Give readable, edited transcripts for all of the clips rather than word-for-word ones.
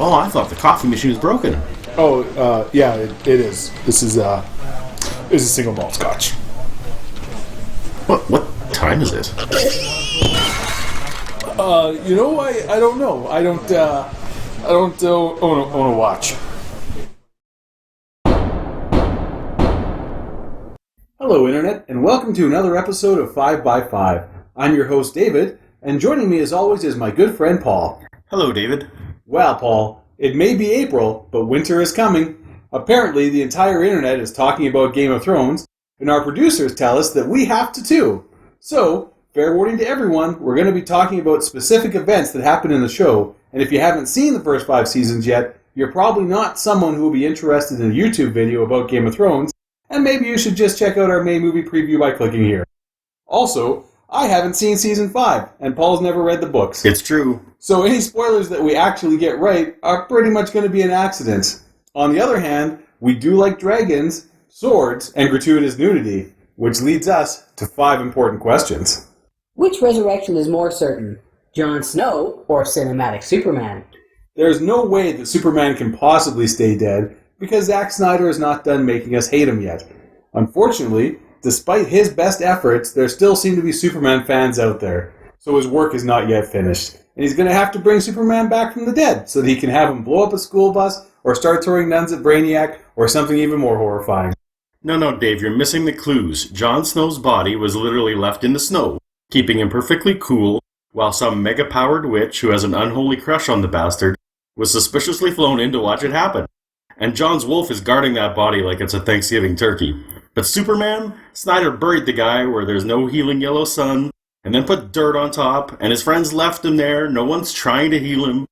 Oh, I thought the coffee machine was broken. Oh, yeah, it is. This is a single malt scotch. What time is it? I don't know. I don't own a watch. Hello, Internet, and welcome to another episode of 5x5. I'm your host, David, and joining me as always is my good friend, Paul. Hello, David. Well, Paul, it may be April, but winter is coming. Apparently, the entire Internet is talking about Game of Thrones, and our producers tell us that we have to too. So, fair warning to everyone, we're going to be talking about specific events that happen in the show, and if you haven't seen the first 5 seasons yet, you're probably not someone who will be interested in a YouTube video about Game of Thrones, and maybe you should just check out our main movie preview by clicking here. Also, I haven't seen Season 5, and Paul's never read the books. It's true. So any spoilers that we actually get right are pretty much going to be an accident. On the other hand, we do like dragons, swords, and gratuitous nudity, which leads us to 5 important questions. Which resurrection is more certain, Jon Snow or cinematic Superman? There's no way that Superman can possibly stay dead, because Zack Snyder is not done making us hate him yet. Unfortunately, despite his best efforts, there still seem to be Superman fans out there, so his work is not yet finished. And he's going to have to bring Superman back from the dead, so that he can have him blow up a school bus, or start throwing nuns at Brainiac, or something even more horrifying. No, Dave, you're missing the clues. Jon Snow's body was literally left in the snow, keeping him perfectly cool, while some mega-powered witch who has an unholy crush on the bastard was suspiciously flown in to watch it happen. And Jon's wolf is guarding that body like it's a Thanksgiving turkey. But Superman? Snyder buried the guy where there's no healing yellow sun, and then put dirt on top, and his friends left him there, no one's trying to heal him.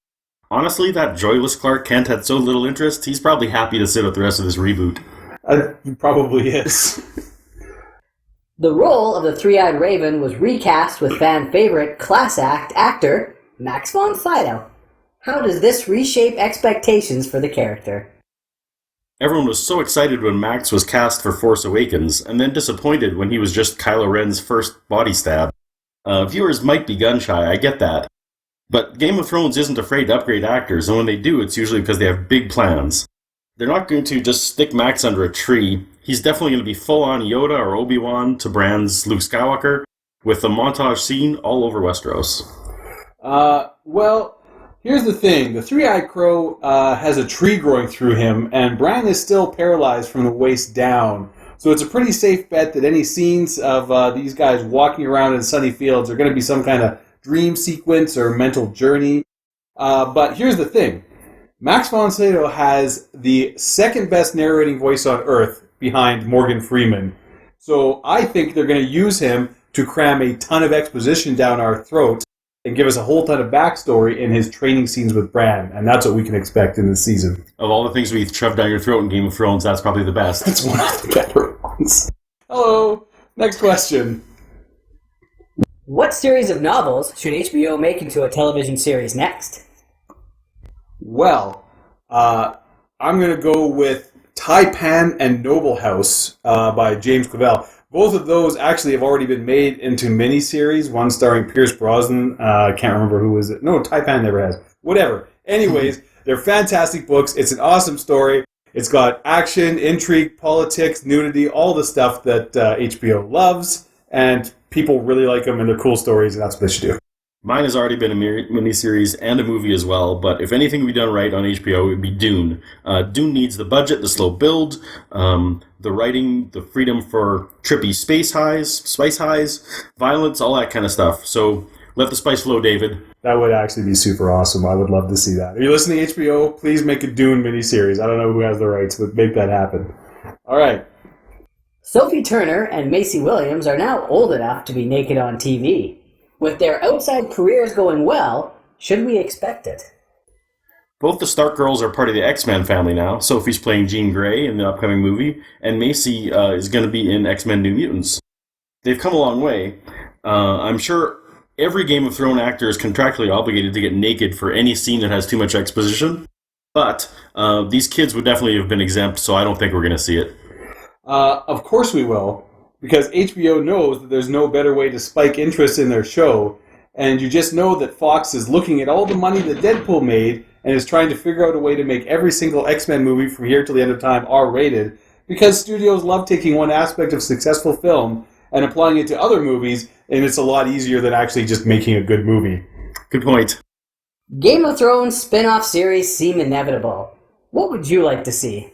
Honestly, that joyless Clark Kent had so little interest, he's probably happy to sit out the rest of this reboot. He probably is. The role of the Three-Eyed Raven was recast with fan favorite class act actor Max von Sydow. How does this reshape expectations for the character? Everyone was so excited when Max was cast for Force Awakens, and then disappointed when he was just Kylo Ren's first body stab. Viewers might be gun-shy, I get that. But Game of Thrones isn't afraid to upgrade actors, and when they do, it's usually because they have big plans. They're not going to just stick Max under a tree. He's definitely going to be full-on Yoda or Obi-Wan to Bran's Luke Skywalker, with a montage scene all over Westeros. Well, here's the thing. The Three-Eyed Crow has a tree growing through him, and Bran is still paralyzed from the waist down. So it's a pretty safe bet that any scenes of these guys walking around in sunny fields are going to be some kind of dream sequence or mental journey. But here's the thing. Max von Sydow has the second best narrating voice on Earth behind Morgan Freeman. So I think they're going to use him to cram a ton of exposition down our throats and give us a whole ton of backstory in his training scenes with Bran. And that's what we can expect in this season. Of all the things we've shoved down your throat in Game of Thrones, that's probably the best. That's one of the better ones. Hello. Next question. What series of novels should HBO make into a television series next? Well, I'm going to go with Taipan and Noble House by James Clavell. Both of those actually have already been made into miniseries, one starring Pierce Brosnan. I can't remember who was it. No, Taipan never has. Whatever. Anyways, they're fantastic books. It's an awesome story. It's got action, intrigue, politics, nudity, all the stuff that HBO loves, and people really like them, and they're cool stories, and that's what they should do. Mine has already been a miniseries and a movie as well, but if anything would be done right on HBO, it would be Dune. Dune needs the budget, the slow build, the writing, the freedom for trippy spice highs, violence, all that kind of stuff. So let the spice flow, David. That would actually be super awesome. I would love to see that. Are you listening to HBO? Please make a Dune miniseries. I don't know who has the rights, but make that happen. All right. Sophie Turner and Maisie Williams are now old enough to be naked on TV. With their outside careers going well, should we expect it? Both the Stark girls are part of the X-Men family now. Sophie's playing Jean Grey in the upcoming movie, and Maisie is going to be in X-Men New Mutants. They've come a long way. I'm sure every Game of Thrones actor is contractually obligated to get naked for any scene that has too much exposition, but these kids would definitely have been exempt, so I don't think we're going to see it. Of course we will. Because HBO knows that there's no better way to spike interest in their show, and you just know that Fox is looking at all the money that Deadpool made and is trying to figure out a way to make every single X-Men movie from here till the end of time R-rated, because studios love taking one aspect of successful film and applying it to other movies, and it's a lot easier than actually just making a good movie. Good point. Game of Thrones spin-off series seem inevitable. What would you like to see?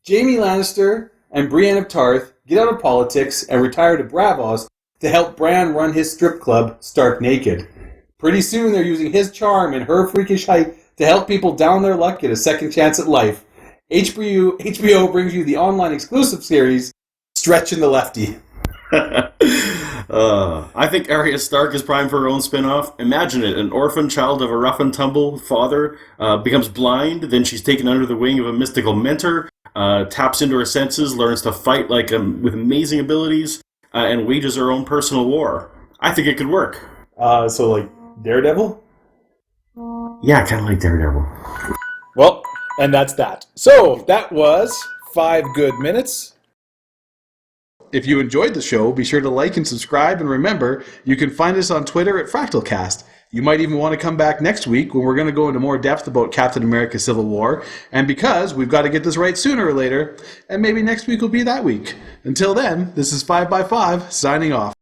Jaime Lannister and Brienne of Tarth get out of politics and retire to Bravos to help Bran run his strip club, Stark Naked. Pretty soon they're using his charm and her freakish height to help people down their luck get a second chance at life. HBO brings you the online exclusive series, Stretch and the Lefty. I think Arya Stark is primed for her own spin-off. Imagine it, an orphan child of a rough and tumble father becomes blind, then she's taken under the wing of a mystical mentor, taps into her senses, learns to fight with amazing abilities, and wages her own personal war. I think it could work. So like Daredevil? Yeah, kind of like Daredevil. Well, and that's that. So, that was 5 good minutes. If you enjoyed the show, be sure to like and subscribe, and remember, you can find us on Twitter at FractalCast. You might even want to come back next week when we're going to go into more depth about Captain America Civil War, and because we've got to get this right sooner or later, and maybe next week will be that week. Until then, this is 5x5, signing off.